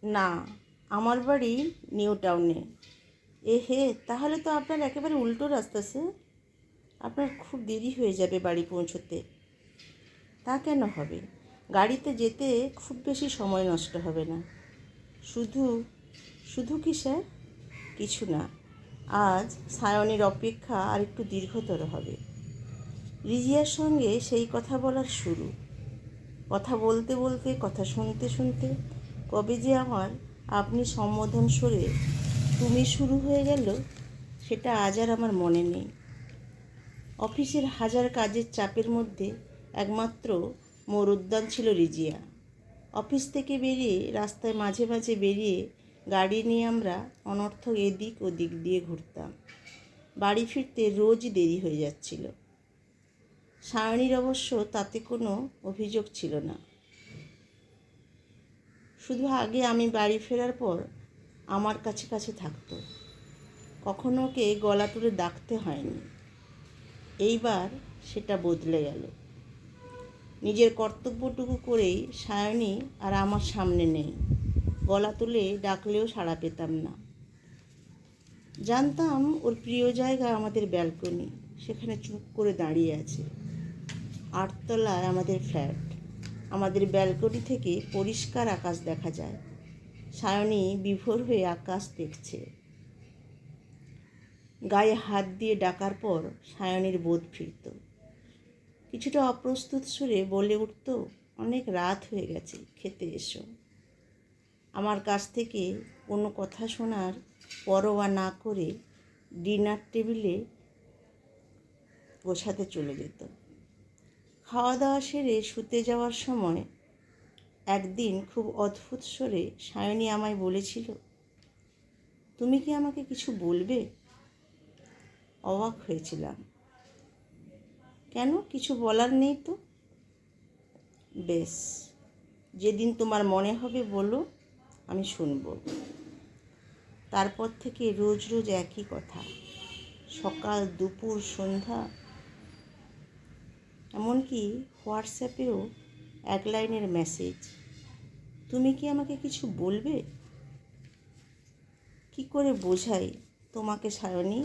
না, আমার বাড়ি নিউ টাউনে। হে, তাহলে তো আপনার একেবারে উল্টো রাস্তা স্যার। আপনার খুব দেরি হয়ে যাবে বাড়ি পৌঁছতে। তা কেন হবে? গাড়িতে যেতে খুব বেশি সময় নষ্ট হবে না। শুধু শুধু কি স্যার? কিছু না, আজ সায়নের অপেক্ষা আর একটু দীর্ঘতর হবে। রিজিয়ার সঙ্গে সেই কথা বলার শুরু। কথা বলতে বলতে, কথা শুনতে শুনতে কবে যে আমার আপনি সম্বোধন সরে তুমি শুরু হয়ে গেল, সেটা আজ আর আমার মনে নেই। অফিসের হাজার কাজের চাপের মধ্যে একমাত্র মোর উদ্যান ছিল রিজিয়া। অফিস থেকে বেরিয়ে রাস্তায় মাঝে মাঝে বেরিয়ে গাড়ি নিয়ে আমরা অনর্থক এদিক ওদিক দিয়ে ঘুরতাম। বাড়ি ফিরতে রোজই দেরি হয়ে যাচ্ছিল। সায়নীর অবশ্য তাতে কোনো অভিযোগ ছিল না। শুধু আগে আমি বাড়ি ফেরার পর আমার কাছে কাছে থাকতো, কখনো ওকে গলা তুলে ডাকতে হয়নি। এইবার সেটা বদলে গেল। নিজের কর্তব্যটুকু করেই সায়নী আর আমার সামনে নেই। গলা তুলে ডাকলেও সাড়া পেতাম না। জানতাম ওর প্রিয় জায়গা আমাদের ব্যালকনি, সেখানে চুপ করে দাঁড়িয়ে আছে। 8 তলায় আমাদের ফ্ল্যাট। আমাদের ব্যালকনি থেকে পরিষ্কার আকাশ দেখা যায়। সায়নী বিভোর হয়ে আকাশ দেখছে। গায়ে হাত দিয়ে ডাকার পর সায়নীর বোধ ফিরত। কিছুটা অপ্রস্তুত সুরে বলে উঠত, অনেক রাত হয়ে গেছে, খেতে এসো। আমার কাছ থেকে কোনো কথা শোনার পরোয়া না করে ডিনার টেবিলে বসাতে চলে যেত। খাওয়া দাওয়া সেরে শুতে যাওয়ার সময় একদিন খুব অদ্ভুত স্বরে সায়নী আমায় বলেছিল, তুমি কি আমাকে কিছু বলবে? অবাক হয়েছিলাম। কেন, কিছু বলার নেই তো? বেশ, যেদিন তোমার মনে হবে বলো, আমি শুনব। তারপর থেকে রোজ রোজ একই কথা, সকাল দুপুর সন্ধ্যা, এমনকি হোয়াটসঅ্যাপেও 1 লাইনের মেসেজ, তুমি কি আমাকে কিছু বলবে? কি করে বোঝাই তোমাকে সায়নী?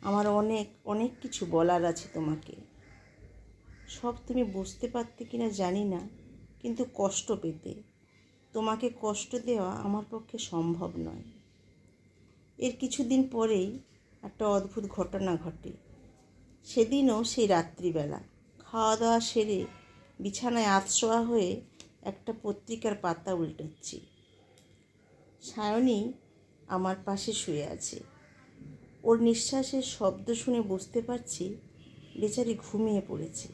আমার অনেক অনেক কিছু বলার আছে তোমাকে। সব তুমি বুঝতে পারতে কিনা জানি না, কিন্তু কষ্ট পেতে। তোমাকে কষ্ট দেওয়া আমার পক্ষে সম্ভব নয়। এর কিছুদিন পরেই একটা অদ্ভুত ঘটনা ঘটে। সেদিনও সেই রাত্রিবেলা খাওয়া দাওয়া সেরে বিছানায় আধশোয়া হয়ে একটা পত্রিকার পাতা উল্টাচ্ছি। সায়নী আমার পাশে শুয়ে আছে। ওর নিঃশ্বাসের শব্দ শুনে বুঝতে পারছি বেচারি ঘুমিয়ে পড়েছে।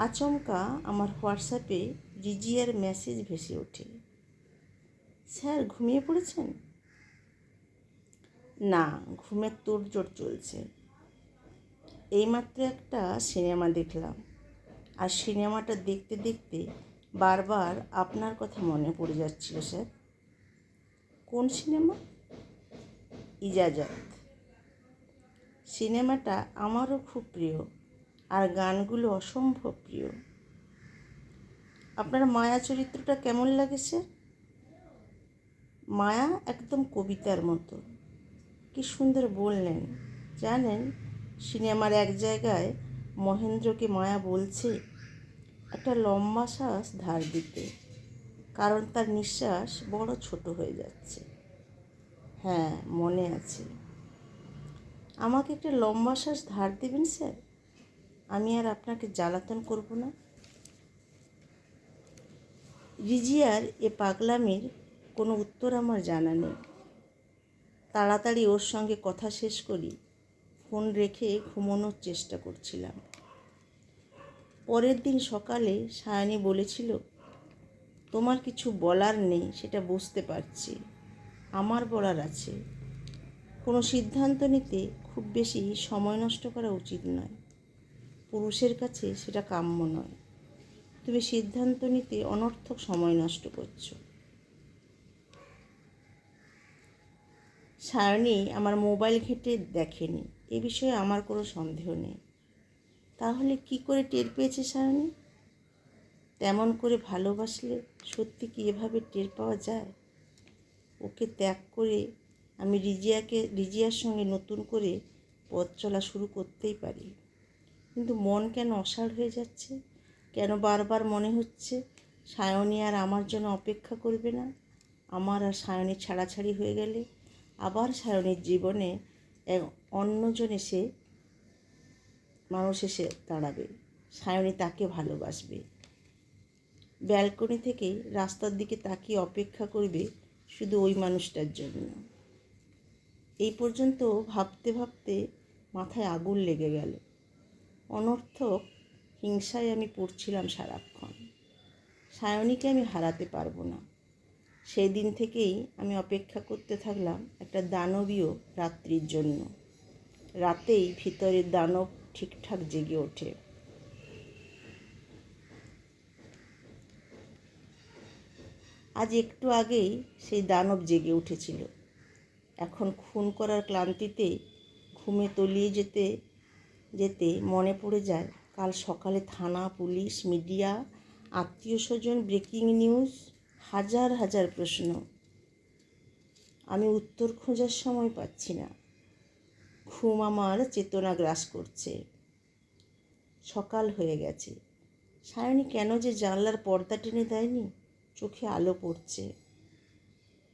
আচমকা আমার হোয়াটসঅ্যাপে রিজিয়ার মেসেজ ভেসে ওঠে, স্যার ঘুমিয়ে পড়েছেন? না, ঘুমের তোড়জোড় চলছে। এইমাত্র একটা সিনেমা দেখলাম, আর সিনেমাটা দেখতে দেখতে বারবার আপনার কথা মনে পড়ে যাচ্ছিল স্যার। কোন সিনেমা? ইজাজত। সিনেমাটা আমারও খুব প্রিয়, আর গানগুলো অসম্ভব প্রিয়। আপনার মায়া চরিত্রটা কেমন লাগে স্যার? মায়া একদম কবিতার মতো। কি সুন্দর বললেন। জানেন, সিনেমার এক জায়গায় মহেন্দ্রকে মায়া বলছে একটা লম্বা শ্বাস ধার দিতে, কারণ তার নিঃশ্বাস বড় ছোট হয়ে যাচ্ছে। হ্যাঁ, মনে আছে। আমাকে একটা লম্বা শ্বাস ধার দেবেন স্যার? আমি আর আপনাকে জ্বালাতন করব না। রিজিয়ার এ পাগলামির কোনো উত্তর আমার জানা নেই। তাড়াতাড়ি ওর সঙ্গে কথা শেষ করি, ফোন রেখে ঘুমানোর চেষ্টা করছিলাম। পরের দিন সকালে সায়নী বলেছিল, তোমার কিছু বলার নেই সেটা বুঝতে পারছি, আমার বলার আছে। কোনো সিদ্ধান্ত নিতে খুব বেশি সময় নষ্ট করা উচিত নয়। পুরুষের কাছে সেটা কাম্য নয়। তুমি সিদ্ধান্ত নিতে অনর্থক সময় নষ্ট করছো। সায়নী আমার মোবাইল ঘেঁটে দেখেনি, এ বিষয়ে আমার কোনো সন্দেহ নেই। তাহলে কি করে টের পেয়েছে সায়নী? তেমন করে ভালোবাসলে সত্যি কি এভাবে টের পাওয়া যায়? ওকে ত্যাগ করে আমি রিজিয়ার সঙ্গে নতুন করে পথ চলা শুরু করতেই পারি। কিন্তু মন কেন অসাড় হয়ে যাচ্ছে? কেন বারবার মনে হচ্ছে সায়নী আর আমার জন্য অপেক্ষা করবে না? আমার আর সায়নী ছাড়াছাড়ি হয়ে গেলে আবার সায়নীর জীবনে এক অন্যজন মানুষ এসে দাঁড়াবে। সায়নী তাকে ভালোবাসবে। ব্যালকনি থেকে রাস্তার দিকে তাকিয়ে অপেক্ষা করবে শুধু ওই মানুষটার জন্য। এই পর্যন্ত ভাবতে ভাবতে মাথায় আগুন লেগে গেল। অনর্থক হিংসায় আমি পড়ছিলাম সারাক্ষণ। সায়নীকে আমি হারাতে পারবো না। সেই দিন থেকেই আমি অপেক্ষা করতে থাকলাম একটা দানবীয় রাত্রির জন্য। রাতেই ভিতরের দানব ঠিকঠাক জেগে ওঠে। আজ একটু আগেই সেই দানব জেগে উঠেছিল। এখন খুন করার ক্লান্তিতে ঘুমে তলিয়ে যেতে যেতে মনে পড়ে যায় কাল সকালে থানা, পুলিশ, মিডিয়া, আত্মীয় স্বজন, ব্রেকিং নিউজ, হাজার হাজার প্রশ্ন। আমি উত্তর খোঁজার সময় পাচ্ছি না। ঘুম আমার চেতনা গ্রাস করছে। সকাল হয়ে গেছে। সায়নী কেন যে জানলার পর্দা টেনে দেয়নি? চোখে আলো পড়ছে।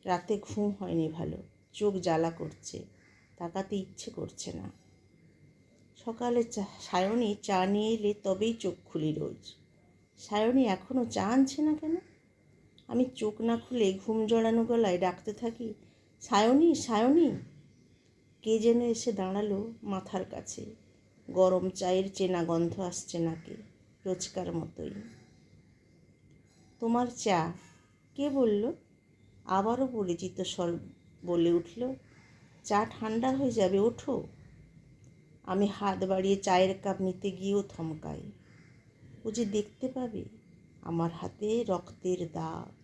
রাতে ঘুম হয়নি ভালো, চোখ জ্বালা করছে, তাকাতে ইচ্ছে করছে না। সকালে সায়নী চা নিয়ে এলে তবেই চোখ খুলি রোজ। সায়নী এখনও চা আনছে না কেন? আমি চোখ না খুলে ঘুম জড়ানো গলায় ডাকতে থাকি, সায়নী, সায়নী। কে যেন এসে দাঁড়ালো মাথার কাছে। গরম চায়ের চেনা গন্ধ আসছে নাকে, রোজকার মতোই। তোমার চা। কে বলল? আবারও পরিচিত স্বর বলে উঠল, চা ঠান্ডা হয়ে যাবে, ওঠো। আমি হাত বাড়িয়ে চায়ের কাপ নিতে গিয়েও থমকাই। ও যে দেখতে পাবে আমার হাতে রক্তের দাগ।